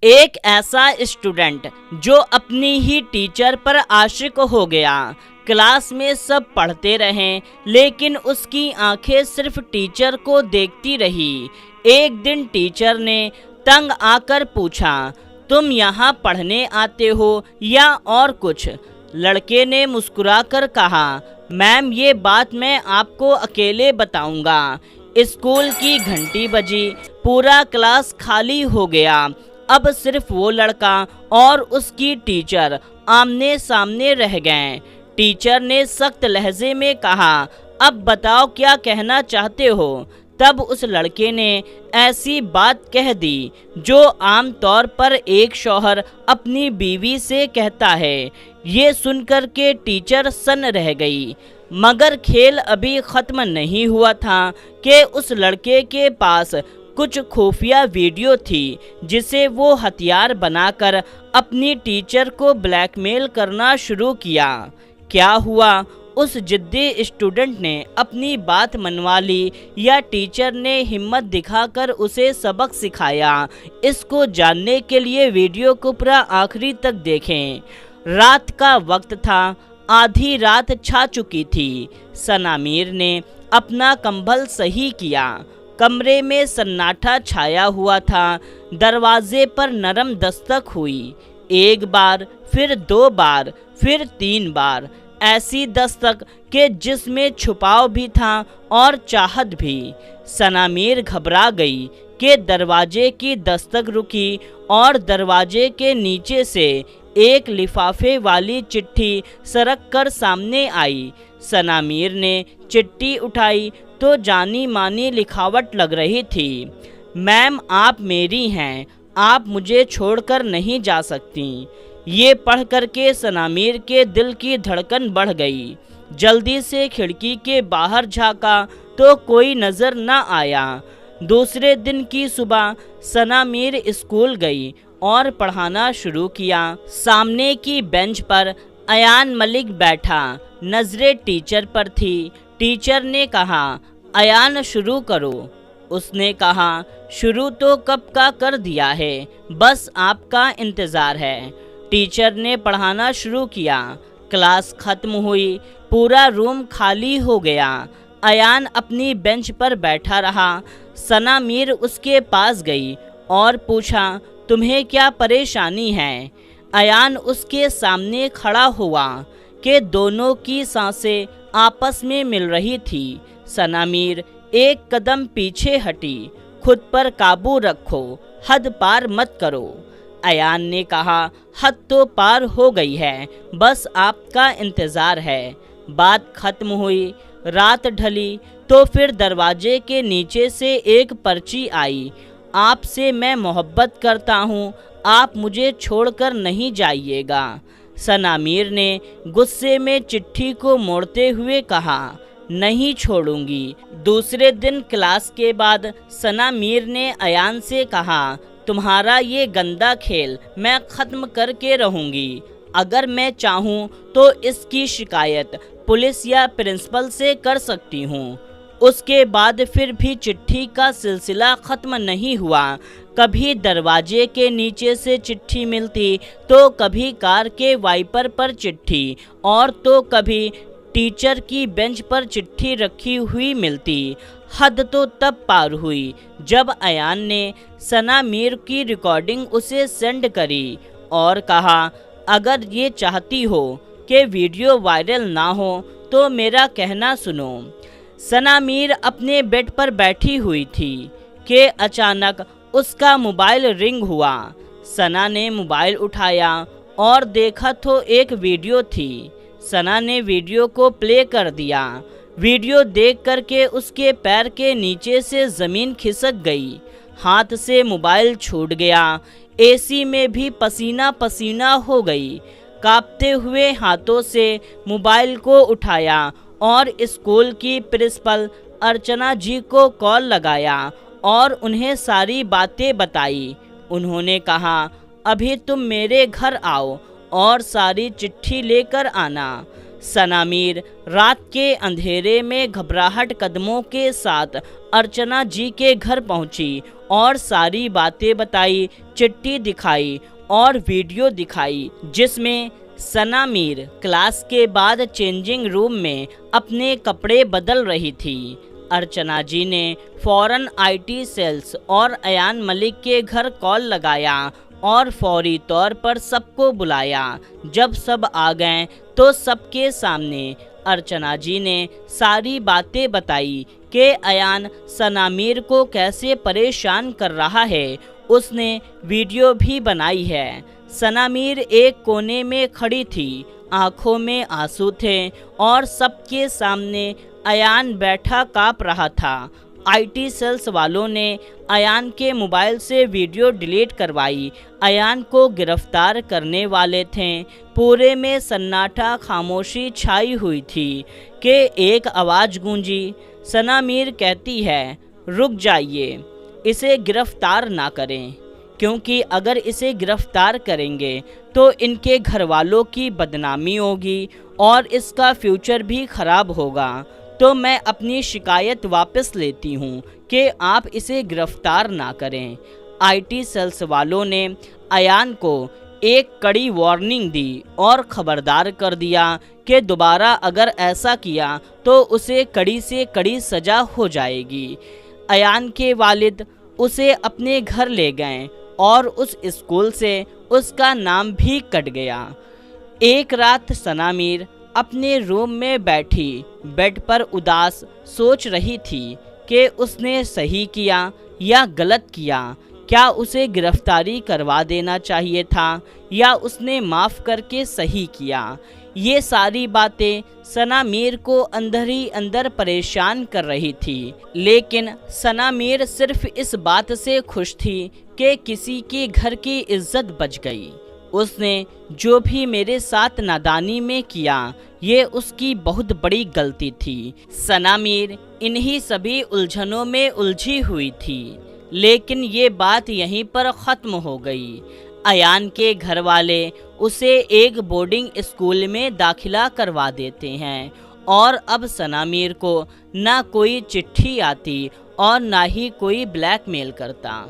एक ऐसा स्टूडेंट जो अपनी ही टीचर पर आशिक हो गया। क्लास में सब पढ़ते रहे लेकिन उसकी आंखें सिर्फ टीचर को देखती रही। एक दिन टीचर ने तंग आकर पूछा, तुम यहाँ पढ़ने आते हो या और कुछ? लड़के ने मुस्कुराकर कहा, मैम ये बात मैं आपको अकेले बताऊंगा। स्कूल की घंटी बजी, पूरा क्लास खाली हो गया। अब सिर्फ वो लड़का और उसकी टीचर आमने सामने रह गए। टीचर ने सख्त लहजे में कहा, अब बताओ क्या कहना चाहते हो? तब उस लड़के ने ऐसी बात कह दी जो आम तौर पर एक शौहर अपनी बीवी से कहता है। ये सुनकर के टीचर सन्न रह गई। मगर खेल अभी ख़त्म नहीं हुआ था कि उस लड़के के पास कुछ खुफिया वीडियो थी जिसे वो हथियार बनाकर अपनी टीचर को ब्लैकमेल करना शुरू किया। क्या हुआ? उस जिद्दी स्टूडेंट ने अपनी बात मनवा ली या टीचर ने हिम्मत दिखाकर उसे सबक सिखाया? इसको जानने के लिए वीडियो को पूरा आखिरी तक देखें। रात का वक्त था, आधी रात छा चुकी थी। सनामीर ने अपना कंबल सही किया। कमरे में सन्नाटा छाया हुआ था। दरवाजे पर नरम दस्तक हुई। एक बार, फिर 2 बार, फिर 3 बार। ऐसी दस्तक के जिसमें छुपाव भी था और चाहत भी। सनामीर घबरा गई कि दरवाजे की दस्तक रुकी और दरवाजे के नीचे से एक लिफाफे वाली चिट्ठी सरक कर सामने आई। सनामीर ने चिट्ठी उठाई तो जानी मानी लिखावट लग रही थी। मैम आप मेरी हैं, आप मुझे छोड़कर नहीं जा सकती। ये पढ़ करके सनामीर के दिल की धड़कन बढ़ गई। जल्दी से खिड़की के बाहर झांका तो कोई नज़र न आया। दूसरे दिन की सुबह सनामीर स्कूल गई और पढ़ाना शुरू किया। सामने की बेंच पर अयान मलिक बैठा, नज़रें टीचर पर थी। टीचर ने कहा, अयान शुरू करो। उसने कहा, शुरू तो कब का कर दिया है, बस आपका इंतज़ार है। टीचर ने पढ़ाना शुरू किया। क्लास खत्म हुई, पूरा रूम खाली हो गया। अयान अपनी बेंच पर बैठा रहा। सनामीर उसके पास गई और पूछा, तुम्हें क्या परेशानी है? अयान उसके सामने खड़ा हुआ कि दोनों की सांसें आपस में मिल रही थी। सनामीर एक कदम पीछे हटी। खुद पर काबू रखो, हद पार मत करो। अयान ने कहा, हद तो पार हो गई है, बस आपका इंतज़ार है। बात खत्म हुई। रात ढली तो फिर दरवाजे के नीचे से एक पर्ची आई। आपसे मैं मोहब्बत करता हूँ, आप मुझे छोड़कर नहीं जाइएगा। सनामीर ने गुस्से में चिट्ठी को मोड़ते हुए कहा, नहीं छोड़ूंगी। दूसरे दिन क्लास के बाद सनामीर ने अयान से कहा, तुम्हारा ये गंदा खेल मैं ख़त्म करके रहूंगी। अगर मैं चाहूँ तो इसकी शिकायत पुलिस या प्रिंसिपल से कर सकती हूँ। उसके बाद फिर भी चिट्ठी का सिलसिला ख़त्म नहीं हुआ। कभी दरवाजे के नीचे से चिट्ठी मिलती तो कभी कार के वाइपर पर चिट्ठी और तो कभी टीचर की बेंच पर चिट्ठी रखी हुई मिलती। हद तो तब पार हुई जब अयान ने सनामीर की रिकॉर्डिंग उसे सेंड करी और कहा, अगर ये चाहती हो कि वीडियो वायरल ना हो तो मेरा कहना सुनो। सनामीर अपने बेड पर बैठी हुई थी कि अचानक उसका मोबाइल रिंग हुआ। सना ने मोबाइल उठाया और देखा तो एक वीडियो थी। सना ने वीडियो को प्ले कर दिया। वीडियो देख करके उसके पैर के नीचे से ज़मीन खिसक गई। हाथ से मोबाइल छूट गया। एसी में भी पसीना पसीना हो गई। कांपते हुए हाथों से मोबाइल को उठाया और स्कूल की प्रिंसिपल अर्चना जी को कॉल लगाया और उन्हें सारी बातें बताई। उन्होंने कहा, अभी तुम मेरे घर आओ और सारी चिट्ठी लेकर आना। सनामीर रात के अंधेरे में घबराहट कदमों के साथ अर्चना जी के घर पहुंची और सारी बातें बताई, चिट्ठी दिखाई और वीडियो दिखाई जिसमें सना मीर क्लास के बाद चेंजिंग रूम में अपने कपड़े बदल रही थी। अर्चना जी ने फौरन आईटी सेल्स और अयान मलिक के घर कॉल लगाया और फौरी तौर पर सबको बुलाया। जब सब आ गए तो सबके सामने अर्चना जी ने सारी बातें बताई कि अयान सना मीर को कैसे परेशान कर रहा है। उसने वीडियो भी बनाई है। सना मीर एक कोने में खड़ी थी, आंखों में आंसू थे और सबके सामने अयान बैठा काँप रहा था। आईटी सेल्स वालों ने अयान के मोबाइल से वीडियो डिलीट करवाई। अयान को गिरफ्तार करने वाले थे। पूरे में सन्नाटा, खामोशी छाई हुई थी कि एक आवाज़ गूंजी। सना मीर कहती है, रुक जाइए, इसे गिरफ्तार ना करें, क्योंकि अगर इसे गिरफ्तार करेंगे तो इनके घर वालों की बदनामी होगी और इसका फ्यूचर भी खराब होगा। तो मैं अपनी शिकायत वापस लेती हूँ कि आप इसे गिरफ्तार ना करें। आईटी सेल्स वालों ने अयान को एक कड़ी वार्निंग दी और ख़बरदार कर दिया कि दोबारा अगर ऐसा किया तो उसे कड़ी से कड़ी सज़ा हो जाएगी। अयान के वालिद उसे अपने घर ले गए और उस स्कूल से उसका नाम भी कट गया। एक रात सना मीर अपने रूम में बैठी बेड पर उदास सोच रही थी कि उसने सही किया या गलत किया। क्या उसे गिरफ्तारी करवा देना चाहिए था या उसने माफ़ करके सही किया। ये सारी बातें सना मीर को अंदर ही अंदर परेशान कर रही थी। लेकिन सना मीर सिर्फ इस बात से खुश थी कि किसी के घर की इज्जत बच गई। उसने जो भी मेरे साथ नादानी में किया ये उसकी बहुत बड़ी गलती थी। सना मीर इन्हीं सभी उलझनों में उलझी हुई थी। लेकिन ये बात यहीं पर ख़त्म हो गई। अयान के घर वाले उसे एक बोर्डिंग स्कूल में दाखिला करवा देते हैं और अब सना मीर को ना कोई चिट्ठी आती और ना ही कोई ब्लैकमेल करता।